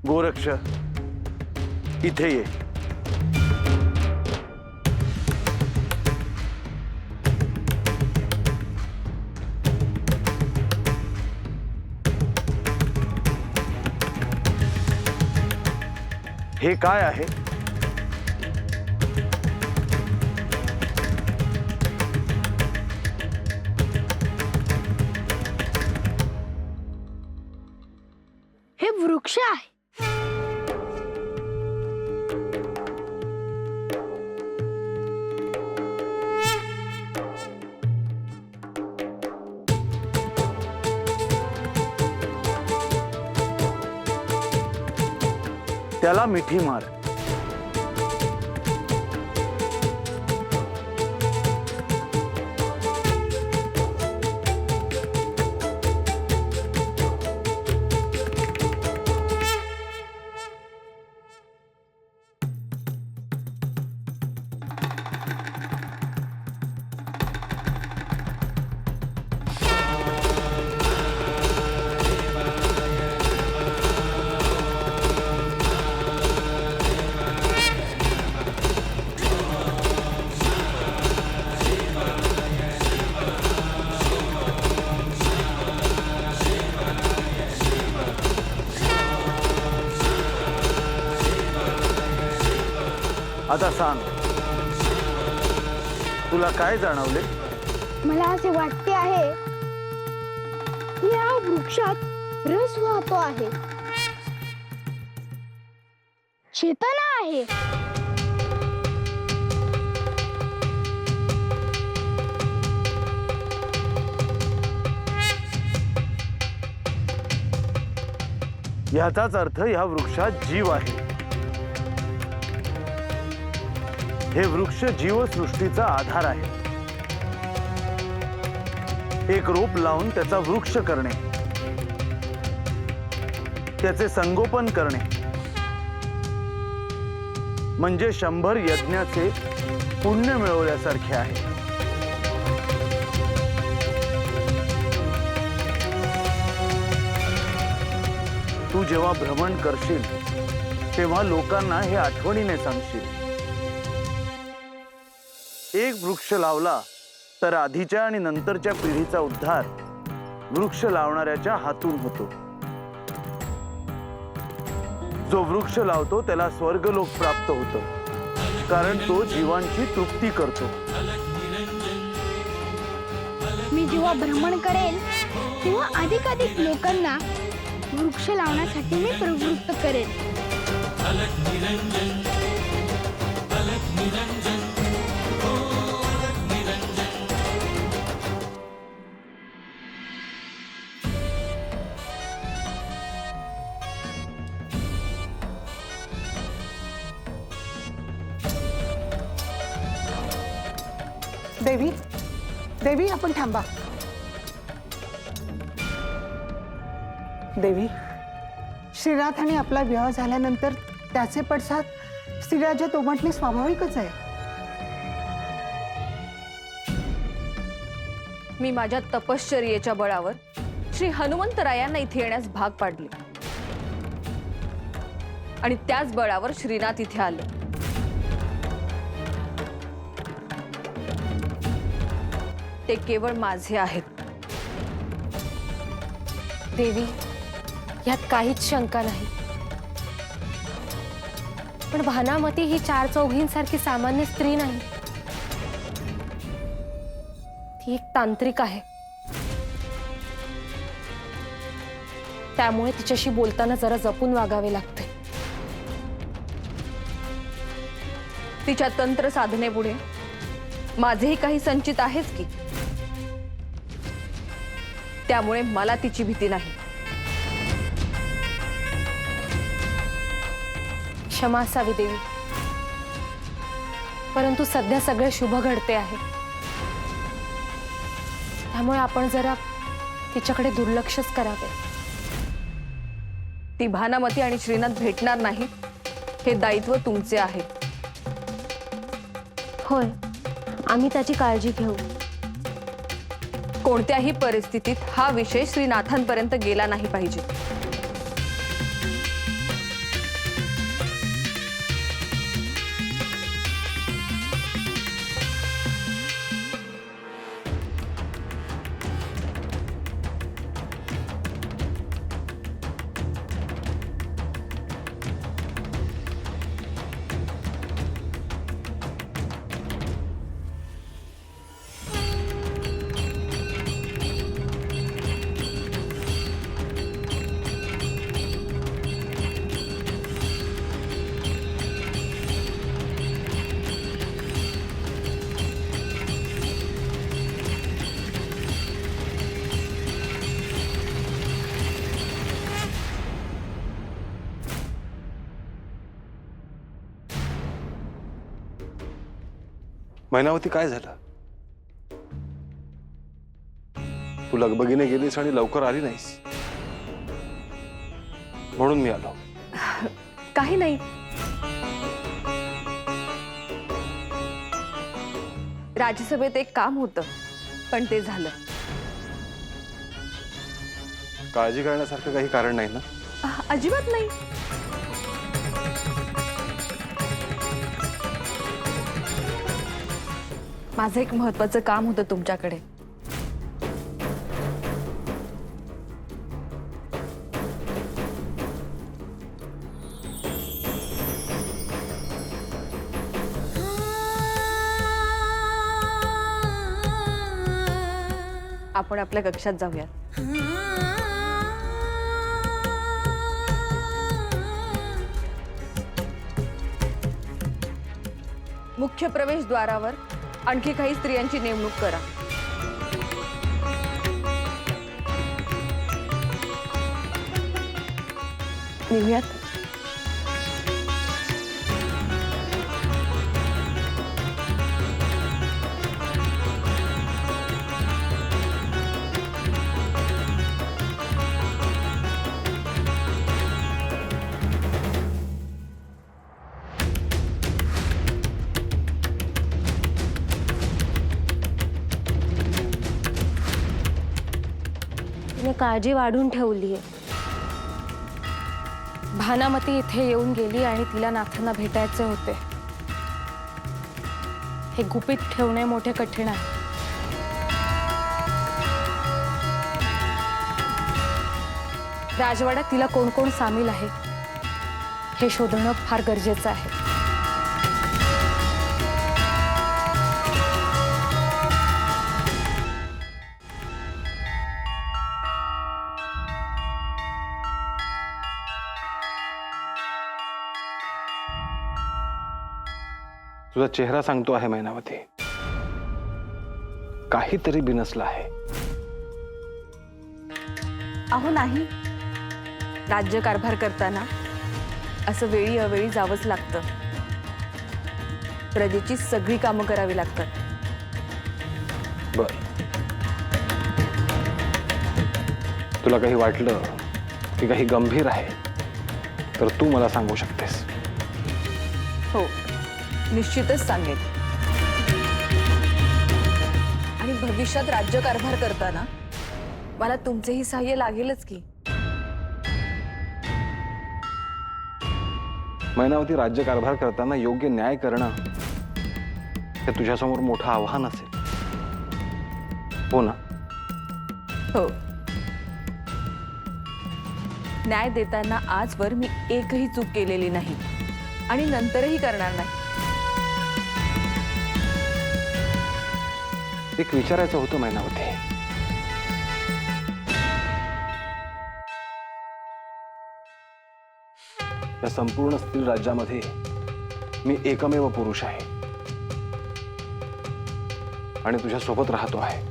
गोरक्ष, इथे ये. हे काय आहे? हे वृक्ष आहे. त्याला मिठी मार. आता सांग, तुला काय जाणवले? मला असे वाटते आहे की या वृक्षात रस वाहतो आहे, चेतना आहे. याचाच अर्थ या वृक्षात जीव आहे. हे वृक्ष जीवसृष्टीचा आधार आहे. एक रोप लावून त्याचा वृक्ष करणे, त्याचे संगोपन करणे म्हणजे 100 यज्ञाचे पुण्य मिळवल्यासारखे आहे. तू जेव्हा भ्रमण करशील तेव्हा लोकांना हे आठवणीने सांगशील. एक वृक्ष लावला तर आधीच्या आणि नंतरच्या पिढीचा उद्धार वृक्ष लावणाऱ्याच्या हातून होतो. जो वृक्ष लावतो त्याला स्वर्गलोक प्राप्त होतो, कारण तो जीवांची तृप्ती करतो. मी जेव्हा भ्रमण करेन तेव्हा अधिकाधिक लोकांना वृक्ष लावण्यासाठी मी प्रवृत्त करेन. देवी, देवी आपण थांबा. देवी, श्रीनाथ आणि आपला विवाह झाल्यानंतर त्याचे पडसाद स्त्रीराज्यात उमटणे स्वाभाविकच आहे. मी माझ्या तपश्चर्येच्या बळावर श्री हनुमंतरायांना इथे येण्यास भाग पाडले आणि त्याच बळावर श्रीनाथ इथे आले. ते केवळ माझे आहेत. देवी, यात काहीच शंका नाही. पण भानामती ही 4 चौघींसारखी सामान्य स्त्री नाही. ती एक तांत्रिक आहे. त्यामुळे तिच्याशी बोलताना जरा जपून वागावे लागते. तिच्या तंत्र साधनेपुढे माझेही काही संचित आहेच की. त्यामुळे मला तिची भीती नाही. क्षमा असावी देवी, परंतु सध्या सगळे शुभ घडते आहे. त्यामुळे आपण जरा तिच्याकडे दुर्लक्षच करावे. ती भानामती आणि श्रीनाथ भेटणार नाही हे दायित्व तुमचे आहे. होय, आम्ही त्याची काळजी घेऊ. कोणत्याही परिस्थितीत हा विषय श्रीनाथांपर्यंत गेला नाही पाहिजे. मैनावती, काय झालं? तू लगबगीने गेलीस आणि लवकर आली नाहीस, म्हणून मी आलो. काही नाही. राज्यसभेत एक काम होतं, पण ते झालं. काळजी करण्यासारखं काही कारण नाही ना? अजिबात नाही. माझं एक महत्वाचं काम होतं तुमच्याकडे. आपण आपल्या कक्षात जाऊयात. मुख्य प्रवेशद्वारावर आणखी काही स्त्रियांची नेमणूक करा. निघूयात. तिने काळजी वाढून ठेवलीये. भानामती इथे येऊन गेली आणि तिला नाथांना भेटायचे होते. हे गुपित ठेवणे मोठे कठीण आहे. राजवाड्यात तिला कोण कोण सामील आहे हे शोधणं फार गरजेचं आहे. तुझा चेहरा सांगतो आहे मैनावती, काहीतरी बिनसलं आहे. अहो नाही, राज्यकारभार करताना असं वेळी अवेळी जावंच लागतं. प्रजेची सगळी कामं करावी लागतात. बर, तुला काही वाटलं की काही गंभीर आहे तर तू मला सांगू शकतेस. हो, निश्चितच सांगेन. आणि भविष्यात राज्यकारभार करताना मला तुमचेही सहाय्य लागेलच की. मैनावती, राज्यकारभार करताना योग्य न्याय करणं हे तुझ्यासमोर मोठं आव्हान असेल, हो ना? हो. न्याय देताना आजवर मी एकही चूक केलेली नाही आणि नंतरही करणार नाही. एक विचारायचं होतं मैनावती. या संपूर्ण स्त्री राज्यामध्ये मी एकमेव पुरुष आहे आणि तुझ्या सोबत राहतो आहे.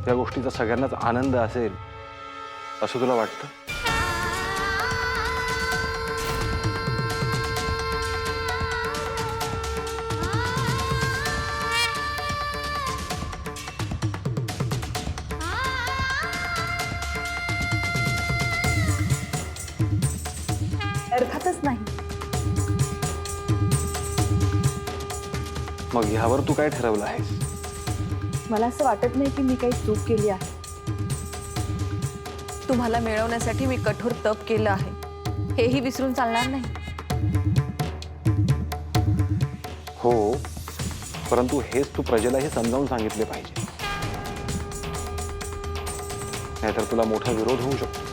या गोष्टीचा सगळ्यांनाच आनंद असेल असं तुला वाटतं? अर्थातच नाही. मग ह्यावर तू काय ठरवलं आहेस? मला असं वाटत नाही की मी काही चूक केली आहे. तुम्हाला मिळवण्यासाठी मी कठोर तप केलं आहे, हेही विसरून चालणार नाही. हो, परंतु हेच तू प्रजेलाही समजावून सांगितले पाहिजे, नाहीतर तुला मोठा विरोध होऊ शकतो.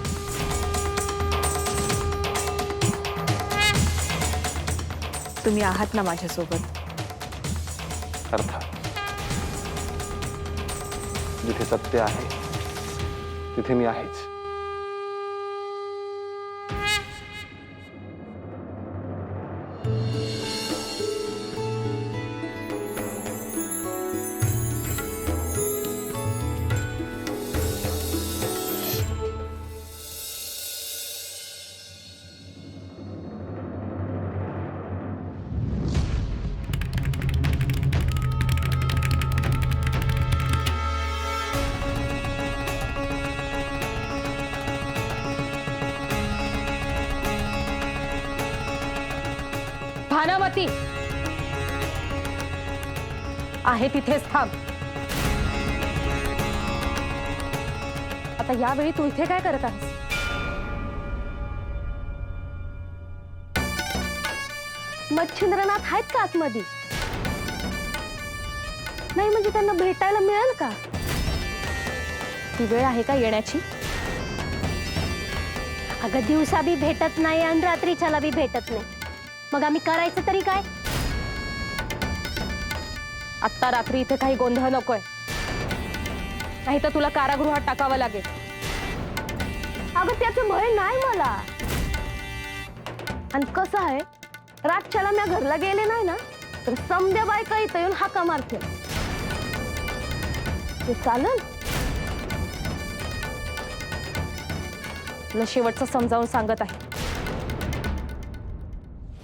तुम्ही आहात ना माझ्यासोबत? अर्थात. जिथे सत्य आहे तिथे मी आहेच. भानामती, आहे तिथेच थांब. आता यावेळी तू इथे काय करत आहेस? मच्छिंद्रनाथ आहेत का आतमध्ये? नाही म्हणजे त्यांना भेटायला मिळेल का? ती वेळ आहे का येण्याची? अगं दिवसा बी भेटत नाही आणि रात्रीच्याला बी भेटत नाही. मग आम्ही करायचं तरी काय? आत्ता रात्री इथे काही गोंधळ नकोय, नाही तर तुला कारागृहात टाकावं लागेल. अगं त्याचं भय नाही मला. आणि कसं आहे, रातच्याला मी घरला गेले नाही ना तर समद्या बायका इथं येऊन हाका मारते. ते चालेल? तुला शेवटचं समजावून सांगत आहे.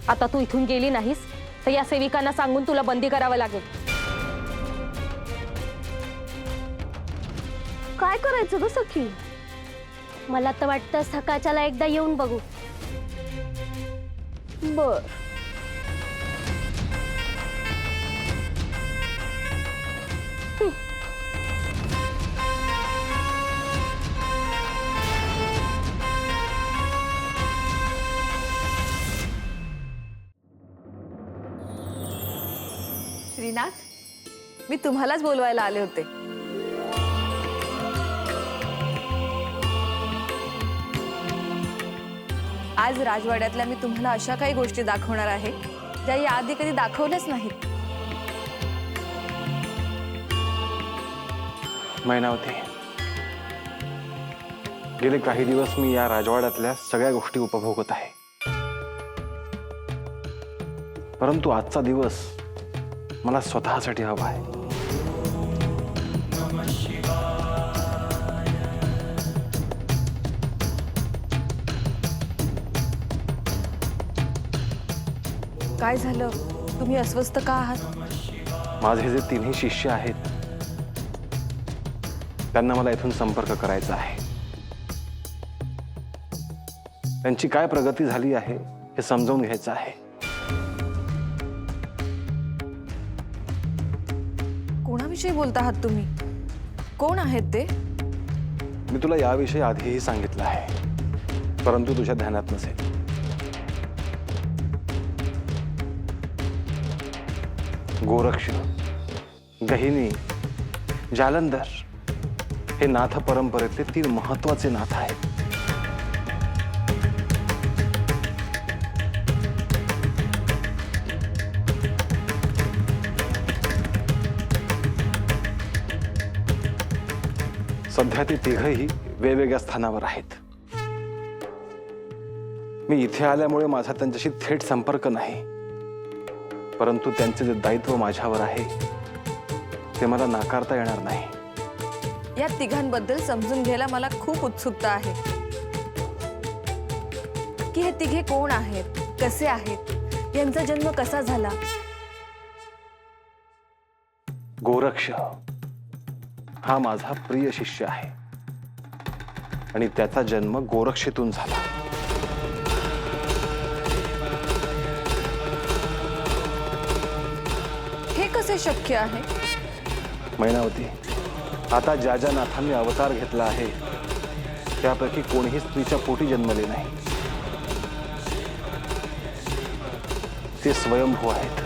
आता तू इथून गेली नाहीस तर या सेविकांना सांगून तुला बंदी करावं लागेल. काय करायचं ग सखी? मला तर वाटतं सकाळच्याला एकदा येऊन बघू. बर. श्रीनाथ, मी तुम्हालाच बोलवायला आले होते. आज राजवाड्यातल्या मी तुम्हाला अशा काही गोष्टी दाखवणार आहे ज्या याआधी कधी दाखवल्याच नाहीत. मैनावती, गेले काही दिवस मी या राजवाड्यातल्या सगळ्या गोष्टी उपभोगत आहे, परंतु आजचा दिवस मला स्वतःसाठी हवा आहे. काय झालं? तुम्ही अस्वस्थ का आहात? माझे जे तिन्ही शिष्य आहेत त्यांना मला इथून संपर्क करायचा आहे. त्यांची काय प्रगती झाली आहे हे समजावून घ्यायचं आहे. कोणाविषयी बोलता आहात तुम्ही? कोण आहेत ते? मी तुला याविषयी आधीही सांगितलं आहे, परंतु तुझ्या ध्यानात नसेल. गोरक्ष, गहिनी, जालंधर हे नाथ परंपरेतले 3 महत्वाचे नाथ आहेत. सध्या ते तिघही वेगवेगळ्या स्थानावर आहेत. मी इथे आल्यामुळे माझा त्यांच्याशी थेट संपर्क नाही, परंतु त्यांचे जे दायित्व माझ्यावर आहे ते मला नाकारता येणार नाही. या तिघांबद्दल समजून घ्यायला मला खूप उत्सुकता आहे की हे तिघे कोण आहेत, कसे आहेत, यांचा जन्म कसा झाला. गोरक्ष हा माझा प्रिय शिष्य आहे आणि त्याचा जन्म गोरक्षेतून झाला. हे कसे शक्य आहे? मैनावती, आता ज्या ज्या नाथांनी अवतार घेतला आहे त्यापैकी कोणीही स्त्रीच्या पोटी जन्मले नाही. ते स्वयंभू आहेत.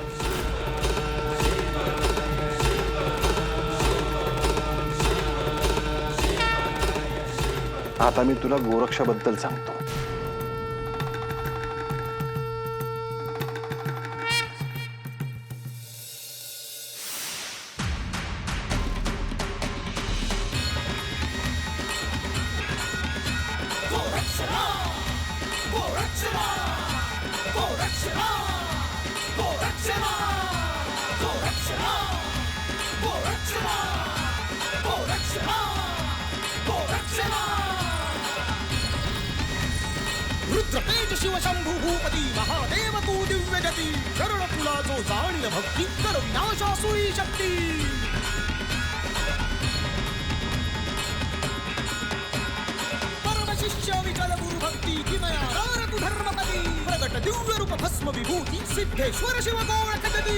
आता मी तुला गोरक्षाबद्दल सांगतो. रुद्रतेज शिव शंभू भूपती महादेव तू दिव्य गती शरण तुला जो जाणील भक्ती कर विनाशासुरी शक्ती. परम शिष्य विकल गुरु भक्ती किमया तू धर्मपती प्रगट शस्त्र दिव्य रूप भस्म विभूती सिद्धेश्वर शिव गोरखपती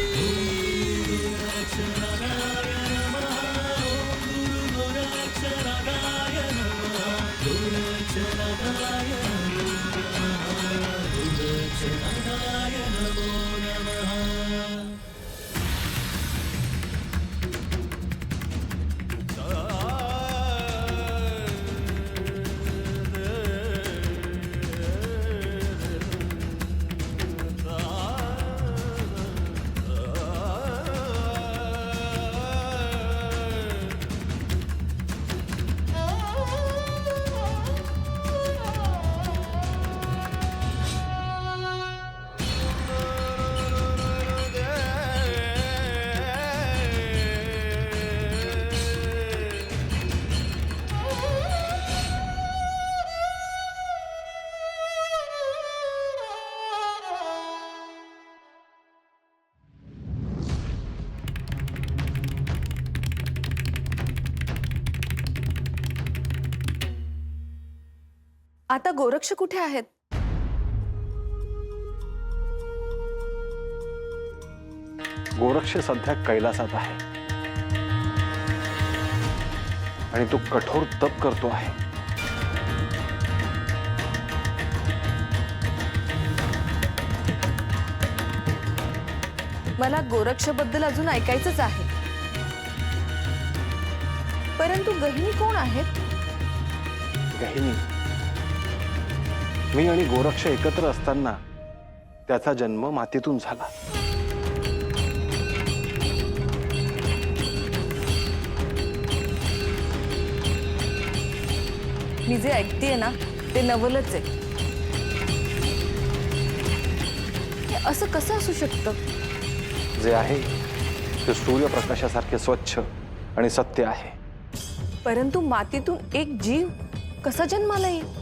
आता गोरक्ष कुठे आहेत? गोरक्ष सध्या कैलासात आहे आणि तो कठोर तप करतो आहे. मला गोरक्षबद्दल अजून ऐकायचंच आहे. परंतु गहिनी कोण आहेत? गहिनी मी आणि गोरक्ष एकत्र असताना त्याचा जन्म मातीतून झाला. मी जे ऐकतेय ना ते नवलच आहे. हे असं कसं असू शकतं? जे आहे ते सूर्यप्रकाशासारखे स्वच्छ आणि सत्य आहे. परंतु मातीतून एक जीव कसा जन्माला येईल?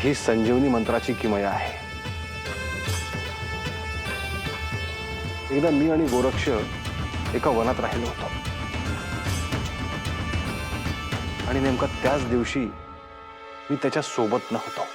ही संजीवनी मंत्राची किमया आहे. एकदा मी आणि गोरक्ष एका वनात राहिलो होतो आणि नेमका त्याच दिवशी मी त्याच्या सोबत नव्हतो.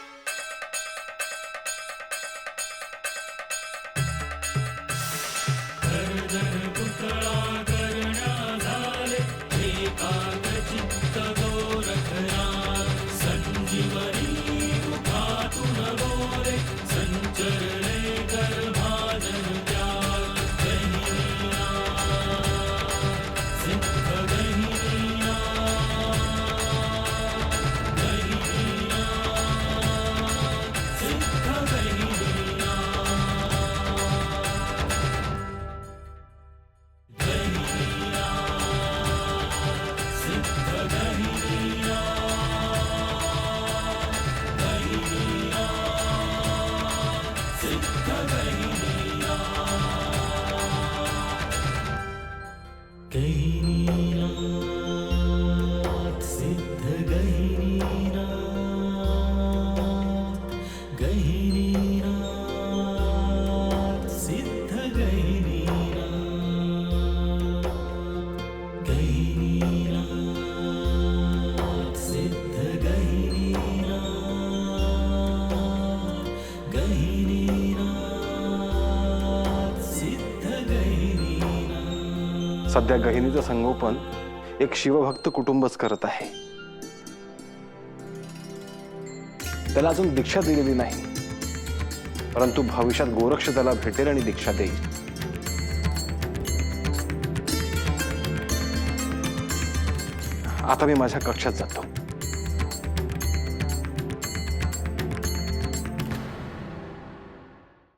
सध्या गहिनीचं संगोपन एक शिवभक्त कुटुंबच करत आहे. त्याला अजून दीक्षा दिलेली नाही, परंतु भविष्यात गोरक्ष त्याला भेटेल आणि दीक्षा देईल. आता मी माझ्या कक्षात जातो.